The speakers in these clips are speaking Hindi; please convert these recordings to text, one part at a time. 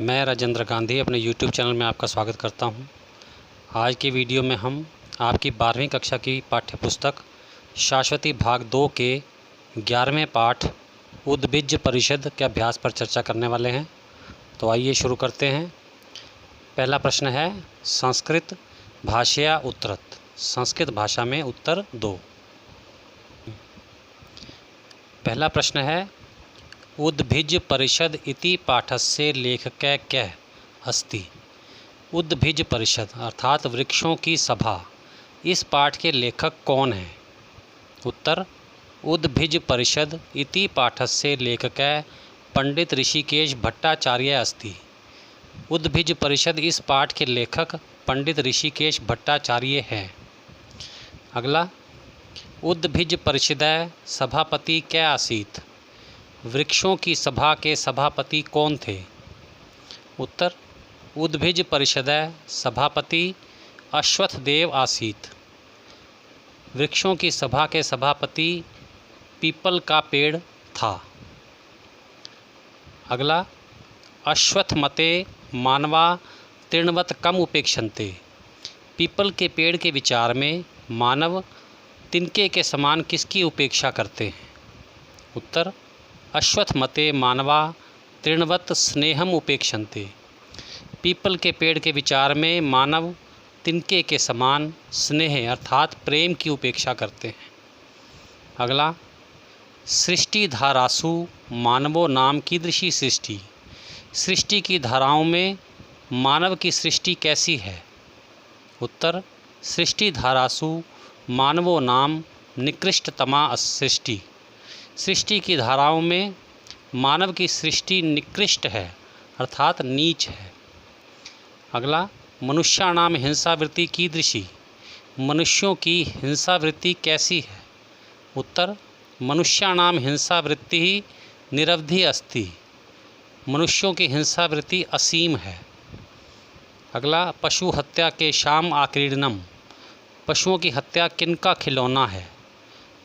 मैं राजेंद्र गांधी अपने YouTube चैनल में आपका स्वागत करता हूं। आज की वीडियो में हम आपकी 12वीं कक्षा की पाठ्यपुस्तक शाश्वती भाग 2 के 11वें पाठ उद्भिज परिषद के अभ्यास पर चर्चा करने वाले हैं। तो आइए शुरू करते हैं। पहला प्रश्न है संस्कृत भाषया उत्तरत्। संस्कृत भाषा में उत्तर दो। पहला प्रश्न है उद्भिज परिषद इति पाठस्य लेखकः कः अस्ति। उद्भिज परिषद अर्थात वृक्षों की सभा, इस पाठ के लेखक कौन हैं? उत्तर उद्भिज परिषद इति पाठस्य लेखकः पंडित ऋषिकेश भट्टाचार्य अस्ति। उद्भिज परिषद इस पाठ के लेखक पंडित ऋषिकेश भट्टाचार्य हैं। अगला उद्भिज परिषदः सभापति क्या आसीत्। वृक्षों की सभा के सभापति कौन थे? उत्तर उद्भिज परिषदः सभापति अश्वत्थदेव आसीत्। वृक्षों की सभा के सभापति पीपल का पेड़ था। अगला अश्वत्थमते मानवा तृणवत् कम उपेक्षन्ते। पीपल के पेड़ के विचार में मानव तिनके के समान किसकी उपेक्षा करते हैं? उत्तर अश्वत्थमते मानवा तृणवत् स्नेहम उपेक्षन्ते। पीपल के पेड़ के विचार में मानव तिनके के समान स्नेह अर्थात प्रेम की उपेक्षा करते हैं। अगला सृष्टि धारासु मानवो नाम कीदृशी सृष्टि। सृष्टि की धाराओं में मानव की सृष्टि कैसी है? उत्तर सृष्टि धारासु मानवो नाम निकृष्टतमा सृष्टि। सृष्टि की धाराओं में मानव की सृष्टि निकृष्ट है अर्थात नीच है। अगला मनुष्याणाम हिंसावृत्ति कीदृशी। मनुष्यों की हिंसावृत्ति कैसी है? उत्तर मनुष्याणाम हिंसावृत्ति ही निरवधि अस्ति। मनुष्यों की हिंसावृत्ति असीम है। अगला पशु हत्या के शाम आक्रीडनम। पशुओं की हत्या किनका खिलौना है?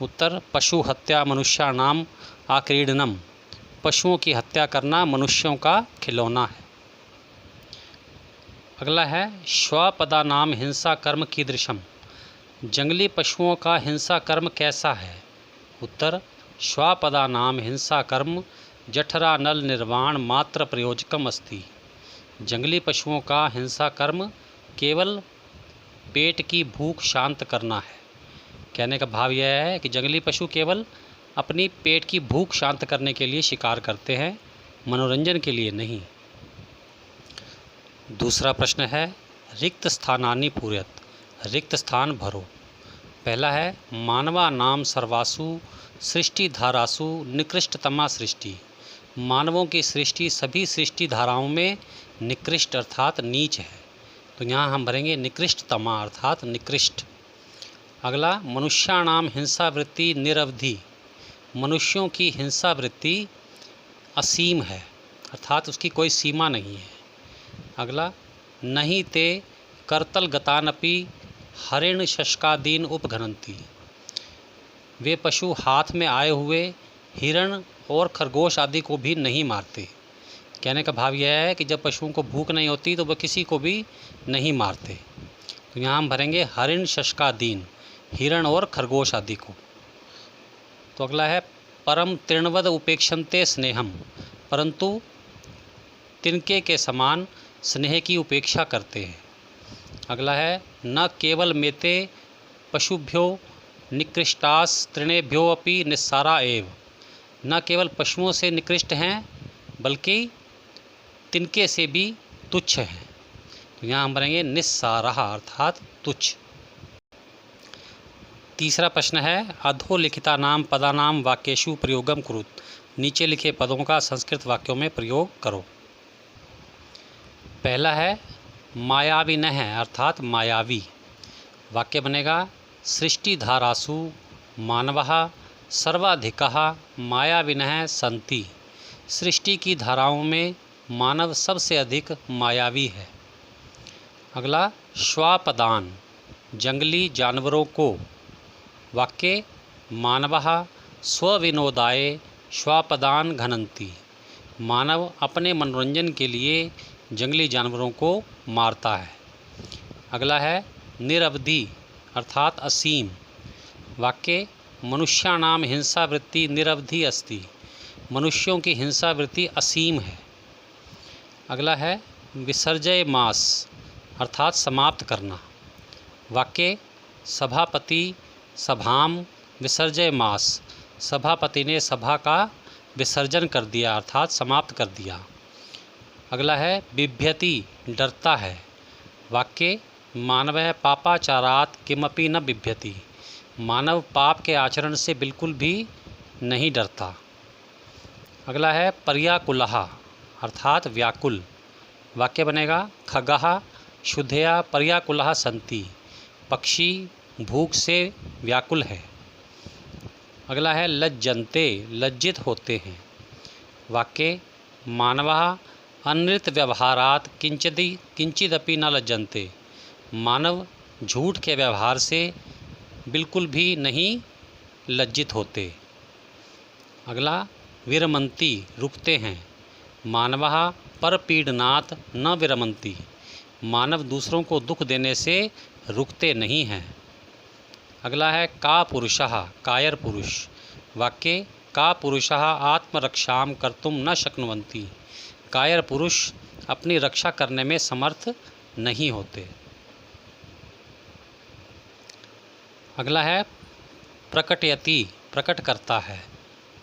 उत्तर पशु हत्या मनुष्याणाम आक्रीडनम। पशुओं की हत्या करना मनुष्यों का खिलौना है। अगला है श्वापदानाम हिंसा कर्म कीदृशम। जंगली पशुओं का हिंसा कर्म कैसा है? उत्तर श्वापदानाम हिंसा कर्म जठरा नल निर्वाण मात्र प्रयोजकम अस्ति। जंगली पशुओं का हिंसा कर्म केवल पेट की भूख शांत करना है। कहने का भाव यह है कि जंगली पशु केवल अपनी पेट की भूख शांत करने के लिए शिकार करते हैं, मनोरंजन के लिए नहीं। दूसरा प्रश्न है रिक्त स्थानानि पूरयत। रिक्त स्थान भरो। पहला है मानवा नाम सर्वासु सृष्टि धारासु निकृष्टतमा सृष्टि। मानवों की सृष्टि सभी सृष्टि धाराओं में निकृष्ट अर्थात नीच है। तो यहाँ हम भरेंगे निकृष्टतमा अर्थात निकृष्ट। अगला मनुष्याणाम हिंसावृत्ति निरवधि। मनुष्यों की हिंसावृत्ति असीम है अर्थात उसकी कोई सीमा नहीं है। अगला नहीं ते करतल गतानपि हरिण शशकादीन उपघनंती। वे पशु हाथ में आए हुए हिरण और खरगोश आदि को भी नहीं मारते। कहने का भाव यह है कि जब पशुओं को भूख नहीं होती तो वह किसी को भी नहीं मारते। तो यहाँ हम भरेंगे हरिण शशकादीन, हिरण और खरगोश आदि को। तो अगला है परम तृणवद उपेक्षन्ते स्नेहम। परंतु तिनके के समान स्नेह की उपेक्षा करते हैं। अगला है न केवल मेते पशुभ्यो निकृष्टास तृणेभ्यो अपि निस्सारा एव। न केवल पशुओं से निकृष्ट हैं बल्कि तिनके से भी तुच्छ हैं। तो यहाँ हम भरेंगे निस्सारा अर्थात तुच्छ। तीसरा प्रश्न है अधोलिखितानाम पदानाम वाक्येषु प्रयोगम कुरुत। नीचे लिखे पदों का संस्कृत वाक्यों में प्रयोग करो। पहला है मायाविनः अर्थात मायावी। वाक्य बनेगा सृष्टि धारासु मानवः सर्वाधिकः मायाविनः सन्ति। सृष्टि की धाराओं में मानव सबसे अधिक मायावी है। अगला श्वापदान जंगली जानवरों को। वाक्य मानवः स्वविनोदाय श्वापदान घनन्ति। मानव अपने मनोरंजन के लिए जंगली जानवरों को मारता है। अगला है निरवधि अर्थात असीम। वाक्य मनुष्याणाम हिंसा वृत्ति निरवधि अस्ति। मनुष्यों की हिंसा वृत्ति असीम है। अगला है विसर्जय मास अर्थात समाप्त करना। वाक्य सभापति सभाम विसर्जय मास। सभापति ने सभा का विसर्जन कर दिया अर्थात समाप्त कर दिया। अगला है बिभ्यति डरता है। वाक्य मानवः पापाचारात् किमपि न बिभ्यति। मानव पाप के आचरण से बिल्कुल भी नहीं डरता। अगला है पर्याकुलः अर्थात व्याकुल। वाक्य बनेगा खगः शुद्धया पर्याकुलः सन्ति। पक्षी भूख से व्याकुल है। अगला है लज्जन्ते लज्जित होते हैं। वाक्य मानवः अनृत व्यवहारात् किंचिदपि न लज्जन्ते। मानव झूठ के व्यवहार से बिल्कुल भी नहीं लज्जित होते। अगला विरमन्ति रुकते हैं। मानवः परपीडनात् न विरमन्ति। मानव दूसरों को दुख देने से रुकते नहीं हैं। अगला है का पुरुषः कायर पुरुष। वाक्य का पुरुषः आत्मरक्षां कर्तुं न शक्नुवन्ति। कायर पुरुष अपनी रक्षा करने में समर्थ नहीं होते। अगला है प्रकटयति प्रकट करता है।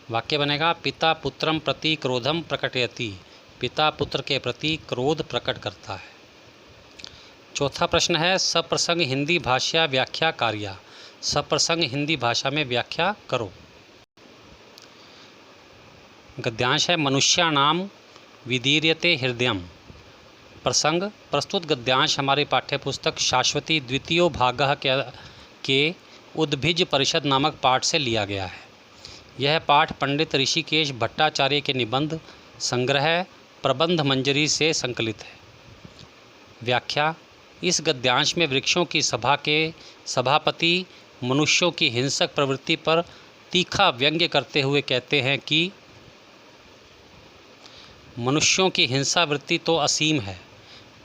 वाक्य बनेगा पिता पुत्रम प्रति क्रोधम प्रकटयति। पिता पुत्र के प्रति क्रोध प्रकट करता है। चौथा प्रश्न है सप्रसंग हिंदी भाषा व्याख्या कार्या। सप्रसंग हिंदी भाषा में व्याख्या करो। गद्यांश है मनुष्याणाम विदीर्यते हृदयम। प्रसंग प्रस्तुत गद्यांश हमारी पाठ्यपुस्तक शाश्वती द्वितीयो भागः के उद्भिज परिषद नामक पाठ से लिया गया है। यह पाठ पंडित ऋषिकेश भट्टाचार्य के निबंध संग्रह प्रबंध मंजरी से संकलित है। व्याख्या इस गद्यांश में वृक्षों की सभा के सभापति मनुष्यों की हिंसक प्रवृत्ति पर तीखा व्यंग्य करते हुए कहते हैं कि मनुष्यों की हिंसा वृत्ति तो असीम है,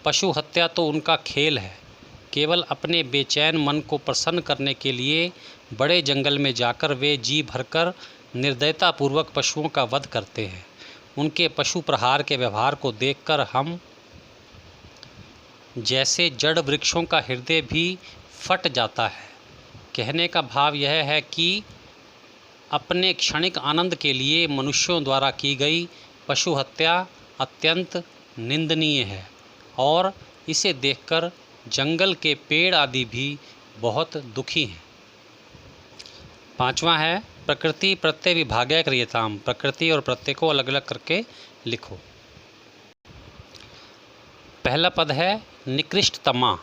पशु हत्या तो उनका खेल है। केवल अपने बेचैन मन को प्रसन्न करने के लिए बड़े जंगल में जाकर वे जी भरकर निर्दयतापूर्वक पशुओं का वध करते हैं। उनके पशु प्रहार के व्यवहार को देखकर हम जैसे जड़ वृक्षों का हृदय भी फट जाता है। कहने का भाव यह है कि अपने क्षणिक आनंद के लिए मनुष्यों द्वारा की गई पशु हत्या अत्यंत निंदनीय है और इसे देखकर जंगल के पेड़ आदि भी बहुत दुखी हैं। पांचवा है प्रकृति प्रत्यय विभागय क्रियताम। प्रकृति और प्रत्यय को अलग अलग करके लिखो। पहला पद है निकृष्टतमा।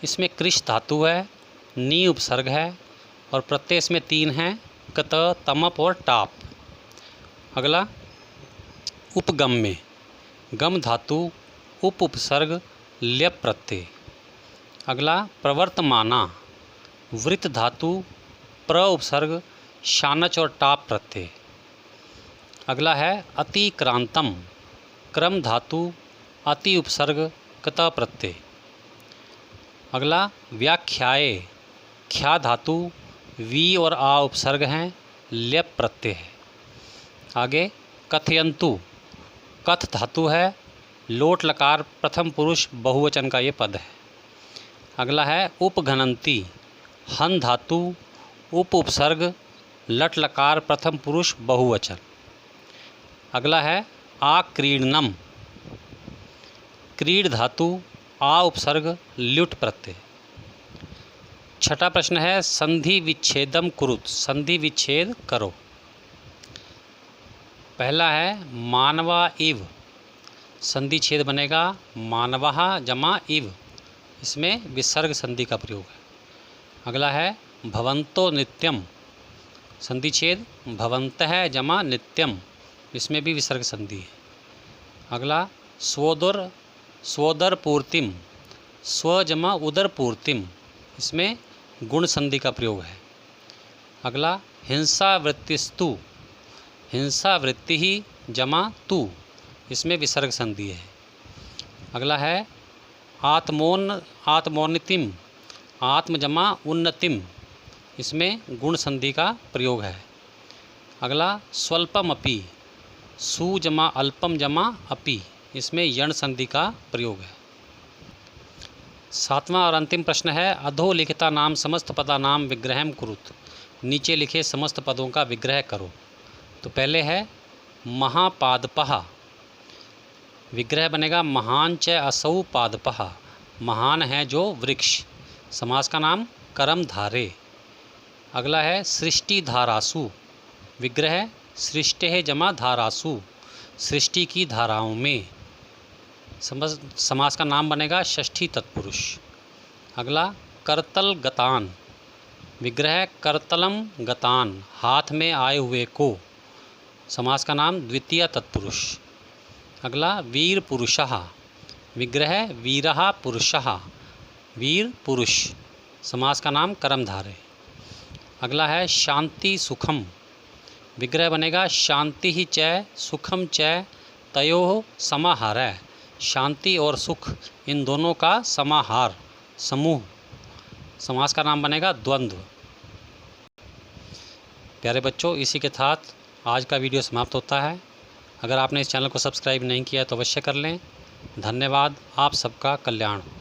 इसमें कृष्ट धातु है, नी उपसर्ग है और प्रत्यय इसमें 3 हैं, कत तमप और टाप। अगला उपगम्य। गम धातु उप उपसर्ग ल्यप प्रत्यय। अगला प्रवर्तमाना। वृत्त धातु प्र उपसर्ग शानच और टाप प्रत्यय। अगला है अतिक्रांतम। क्रम धातु अति उपसर्ग कत प्रत्यय। अगला व्याख्याए। ख्या धातु वी और आ उपसर्ग हैं, ल्यप प्रत्यय है। आगे कथयंतु। कथ धातु है, लोट लकार प्रथम पुरुष बहुवचन का ये पद है। अगला है उपघनंती। हन धातु उप उपसर्ग लट लकार प्रथम पुरुष बहुवचन। अगला है आक्रीडनम। क्रीड धातु आ उपसर्ग ल्युट प्रत्यय। छठा प्रश्न है संधि विच्छेदम कुरुत। संधि विच्छेद करो। पहला है मानवा इव। संधि छेद बनेगा मानवः जमा इव। इसमें विसर्ग संधि का प्रयोग है। अगला है भवंतो नित्यम। संधि छेद भवंतः जमा नित्यम। इसमें भी विसर्ग संधि है। अगला स्वोदर पूर्तिम। स्व जमा उदर पूर्तिम। इसमें गुण संधि का प्रयोग है। अगला हिंसा वृत्तिस्तु। हिंसा वृत्ति ही जमा तू, इसमें विसर्ग संधि है। अगला है आत्मोन्नतिम, आत्म जमा उन्नतिम, इसमें गुण संधि का प्रयोग है। अगला स्वल्पमपि, सु जमा अल्पम जमा अपि, इसमें यण संधि का प्रयोग है। 7वां और अंतिम प्रश्न है अधोलिखिता नाम समस्त पदा नाम विग्रहम कुरुत, नीचे लिखे समस्त पदों का विग्रह करो। तो पहले है महापादपः, विग्रह बनेगा महान च असौ पादपः, महान है जो वृक्ष, समास का नाम कर्मधारे। अगला है सृष्टि धारासु, विग्रह सृष्टि जमा धारासु, सृष्टि की धाराओं में, समास का नाम बनेगा षष्ठी तत्पुरुष। अगला करतल गतान, विग्रह करतलम गतान, हाथ में आए हुए को, समास का नाम द्वितीय तत्पुरुष। अगला वीर पुरुषः, विग्रह वीरः पुरुषः, वीर पुरुष, समास का नाम कर्मधारय। अगला है शांति सुखम, विग्रह बनेगा शांति ही च सुखम च तयोः समाहारः, शांति और सुख इन दोनों का समाहार, समूह, समास का नाम बनेगा द्वंद्व। प्यारे बच्चों, इसी के साथ आज का वीडियो समाप्त होता है। अगर आपने इस चैनल को सब्सक्राइब नहीं किया तो अवश्य कर लें। धन्यवाद। आप सबका कल्याण हो।